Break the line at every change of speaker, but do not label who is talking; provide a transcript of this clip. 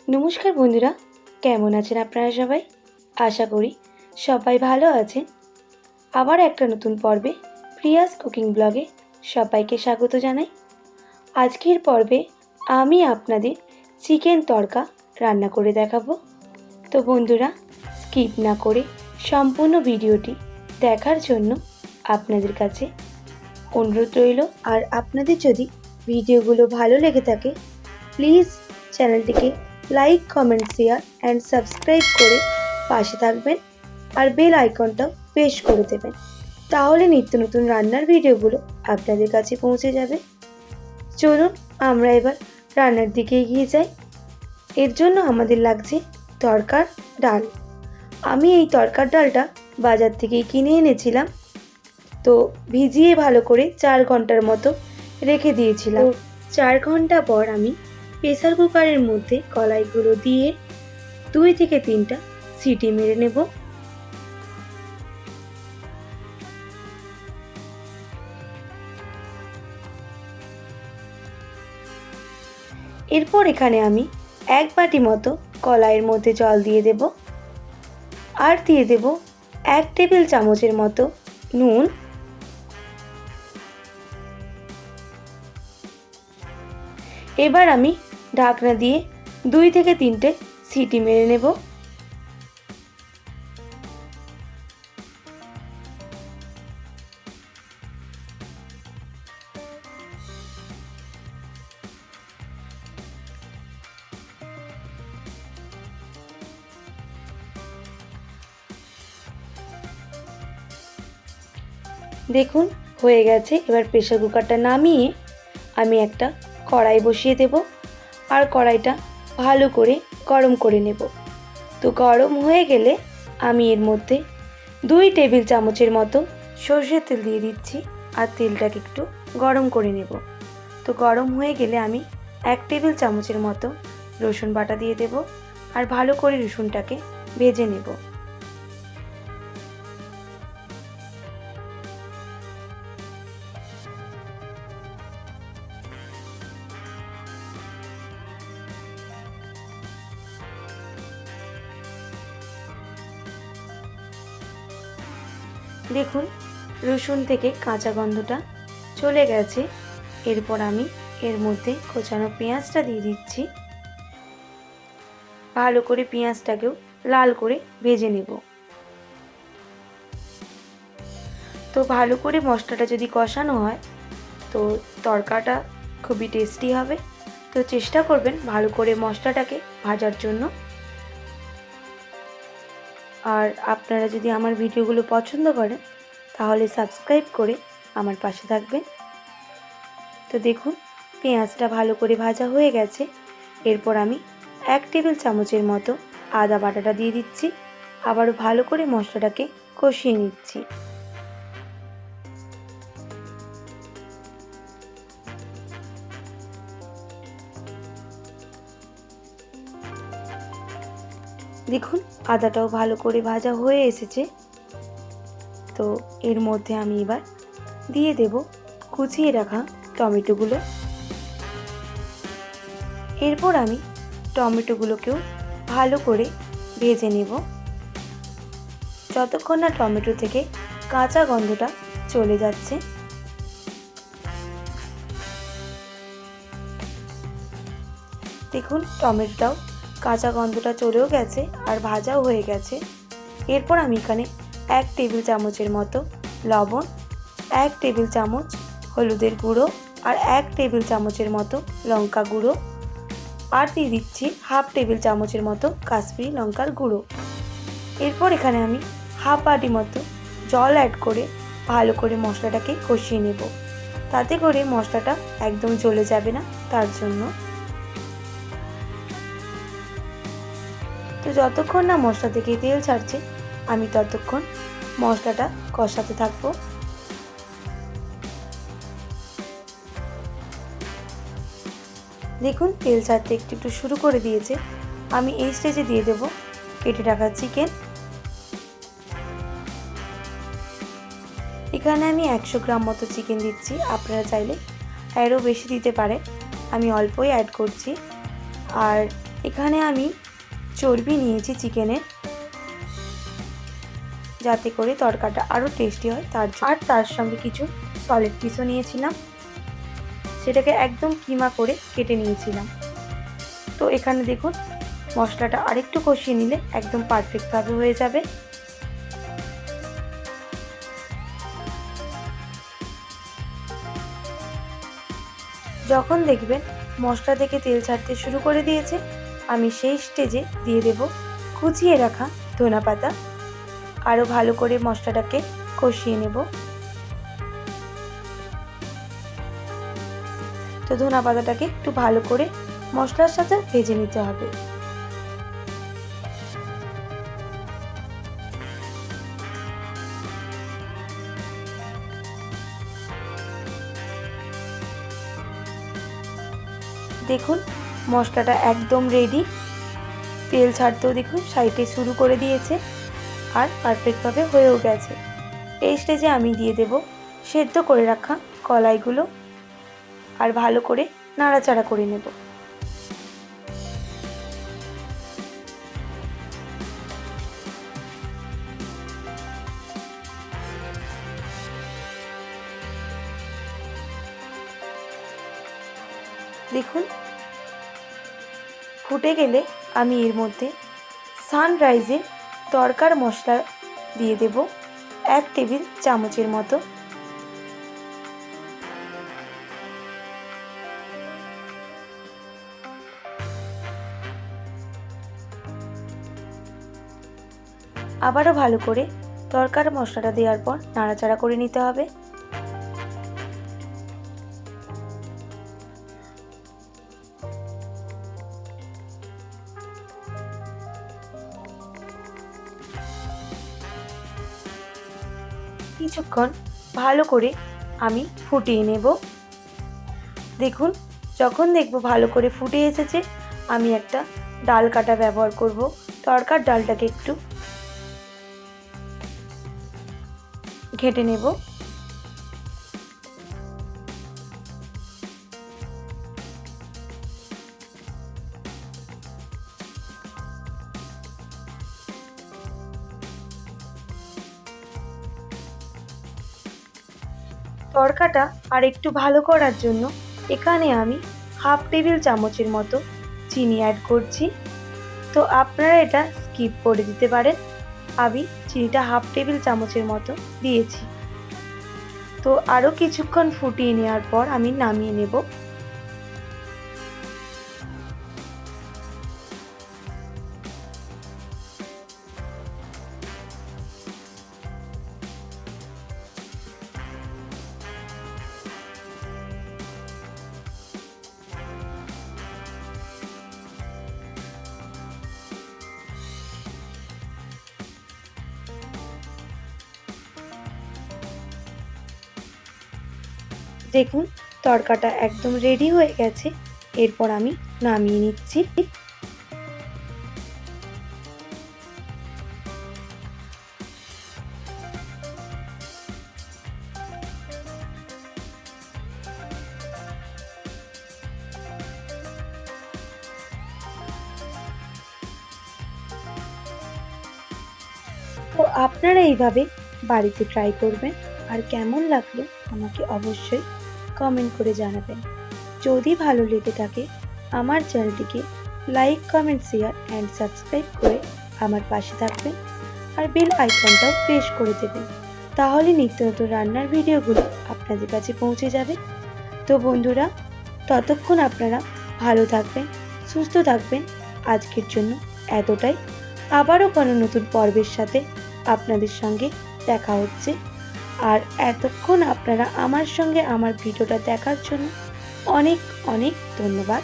নমস্কার বন্ধুরা, কেমন আছেন আপনারা সবাই? আশা করি সবাই ভালো আছেন। আবার একটা নতুন পর্বে প্রিয়াস কুকিং ব্লগে সবাইকে স্বাগত জানাই। আজকের পর্বে আমি আপনাদের চিকেন তড়কা রান্না করে দেখাবো। তো বন্ধুরা, স্কিপ না করে সম্পূর্ণ ভিডিওটি দেখার জন্য আপনাদের কাছে অনুরোধ রইল। আর আপনাদের যদি ভিডিওগুলো ভালো লেগে থাকে, প্লিজ চ্যানেলটিকে like, comment, share and subscribe করে পাশে থাকবেন আর বেল আইকনটাও প্রেস করে দেবেন। তাহলে নিত্য নতুন রান্নার ভিডিওগুলো আপনাদের কাছে পৌঁছে যাবে। চলুন আমরা এবার রান্নার দিকে এগিয়ে যাই। এর জন্য আমাদের লাগছে তড়কার ডাল। আমি এই তড়কার ডালটা বাজার থেকে কিনে এনেছিলাম। তো ভিজিয়ে ভালো করে 4 ঘন্টার মতো রেখে দিয়েছিলাম। 4 ঘন্টা পর আমি প্রেসার কুকারের মধ্যে কলাইগুলো দিয়ে 2 থেকে 3টা সিটি মেরে নেব। এরপর এখানে আমি 1 বাটি মতো কলাইয়ের মধ্যে জল দিয়ে দেব আর দিয়ে দেব 1 টেবিল চামচের মতো নুন। এবার আমি ঢাকনা দিয়ে 2 থেকে 3টে সিটি মেরে নেব। দেখুন হয়ে গেছে। এবার প্রেসার কুকারটা নামিয়ে আমি একটা কড়াই বসিয়ে দেব আর কড়াইটা ভালো করে গরম করে নেব। তো গরম হয়ে গেলে আমি এর মধ্যে 2 টেবিল চামচের মতো সর্ষের তেল দিয়ে দিচ্ছি আর তেলটাকে একটু গরম করে নেব। তো গরম হয়ে গেলে আমি 1 টেবিল চামচের মতো রসুন বাটা দিয়ে দেব আর ভালো করে রসুনটাকে ভেজে নেব। দেখুন রসুন থেকে কাঁচা গন্ধটা চলে গেছে। এরপর আমি এর মধ্যে কোচানো পেঁয়াজটা দিয়ে দিচ্ছি। ভালো করে পেঁয়াজটাকেও লাল করে ভেজে নেব। তো ভালো করে মশলাটা যদি কষানো হয় তো তড়কাটা খুবই টেস্টি হবে। তো চেষ্টা করবেন ভালো করে মশলাটাকে ভাজার জন্য। আর আপনারা যদি আমার ভিডিওগুলো পছন্দ করেন তাহলে সাবস্ক্রাইব করে আমার পাশে থাকবেন। তো দেখুন পেঁয়াজটা ভালো করে ভাজা হয়ে গেছে। এরপর আমি 1 টেবিল চামচের মতো আদা বাটাটা দিয়ে দিচ্ছি। আবারও ভালো করে মশলাটাকে কষিয়ে নিচ্ছি। দেখুন আদাটাও ভালো করে ভাজা হয়ে এসেছে। তো এর মধ্যে আমি এবার দিয়ে দেব কুচিয়ে রাখা টমেটোগুলো। এরপর আমি টমেটোগুলোকেও ভালো করে ভেজে নেব যতক্ষণ না টমেটো থেকে কাঁচা গন্ধটা চলে যাচ্ছে। দেখুন টমেটোটাও কাঁচা গন্ধটা চলেও গেছে আর ভাজাও হয়ে গেছে। এরপর আমি এখানে 1 টেবিল চামচের মতো লবণ, 1 টেবিল চামচ হলুদের গুঁড়ো আর 1 টেবিল চামচের মতো লঙ্কা গুঁড়ো আর দিয়ে দিচ্ছি 1/2 টেবিল চামচের মতো কাশ্মীরি লঙ্কার গুঁড়ো। এরপর এখানে আমি 1/2 বাটি মতো জল অ্যাড করে ভালো করে মশলাটাকে কষিয়ে নেব। তাতে করে মশলাটা একদম জ্বলে যাবে না, তার জন্য। তো যতক্ষণ না মশলা থেকে তেল ছাড়ছে আমি ততক্ষণ মশলাটা কষাতে থাকবো। দেখুন তেল ছাড়তে একটু শুরু করে দিয়েছে। আমি এই স্টেজে দিয়ে দেব কেটে রাখা চিকেন। এখানে আমি 100 গ্রাম মতো চিকেন দিচ্ছি। আপনারা চাইলে আরও বেশি দিতে পারেন, আমি অল্পই অ্যাড করছি। আর এখানে আমি চর্বি নিয়েছি চিকেনের, যাতে করে তরকাটা আরও টেস্টি হয় আর তার সঙ্গে কিছু সলিড পিসও নিয়েছিলাম, সেটাকে একদম কিমা করে কেটে নিয়েছিলাম। তো এখানে দেখুন মশলাটা আরেকটু কষিয়ে নিলে একদম পারফেক্টভাবে হয়ে যাবে। যখন দেখবেন মশলা থেকে তেল ছাড়তে শুরু করে দিয়েছে, আমি সেই স্টেজে দিয়ে দেব কুচিয়ে রাখা ধনেপাতা। আরও ভালো করে মশলাটাকে কষিয়ে নেব। তো ধনেপাতাটাকে একটু ভালো করে মশলার সাথে ভেজে নিতে হবে। দেখুন মশলাটা একদম রেডি, তেল ছাড়তেও দেখুন সাইডে শুরু করে দিয়েছে আর পারফেক্টভাবে হয়েও গেছে। এই স্টেজে আমি দিয়ে দেব সেদ্ধ করে রাখা কলাইগুলো আর ভালো করে নাড়াচাড়া করে নেব। দেখুন ফুটে গেলে আমি এর মধ্যে সানরাইজের তরকার মশলা দিয়ে দেব 1 টেবিল চামচের মতো। আবারও ভালো করে তরকার মশলাটা দেওয়ার পর নাড়াচাড়া করে নিতে হবে। কিছুক্ষণ ভালো করে আমি ফুটিয়ে নেব। দেখুন যখন দেখব ভালো করে ফুটে এসেছে, আমি একটা ডাল কাটা ব্যবহার করব। তরকার ডালটাকে একটু ঘেঁটে নেব। তরকাটা আর একটু ভালো করার জন্য এখানে আমি 1/2 টেবিল চামচের মতো চিনি অ্যাড করছি। তো আপনারা এটা স্কিপ করে দিতে পারেন। আমি চিনিটা 1/2 টেবিল চামচের মতো দিয়েছি। তো আরও কিছুক্ষণ ফুটিয়ে নেওয়ার পর আমি নামিয়ে নেব। দেখুন তরকাটা একদম রেডি হয়ে গেছে। এরপর আমি নামিয়ে নিচ্ছি। তো আপনারা এইভাবে বাড়িতে ট্রাই করবেন আর কেমন লাগলো আমাকে অবশ্যই কমেন্ট করে জানাবেন। যদি ভালো লেগে থাকে আমার চ্যানেলটিকে like, comment, share and subscribe করে আমার পাশে থাকবেন আর বেল আইকনটাও প্রেস করে দেবেন। তাহলে নিত্য নতুন রান্নার ভিডিওগুলো আপনাদের কাছে পৌঁছে যাবে। তো বন্ধুরা, ততক্ষণ আপনারা ভালো থাকবেন, সুস্থ থাকবেন। আজকের জন্য এতটাই। আবারও কোনো নতুন পর্বের সাথে আপনাদের সঙ্গে দেখা হচ্ছে। আর এতক্ষণ আপনারা আমার সঙ্গে আমার ভিডিওটা দেখার জন্য অনেক অনেক ধন্যবাদ।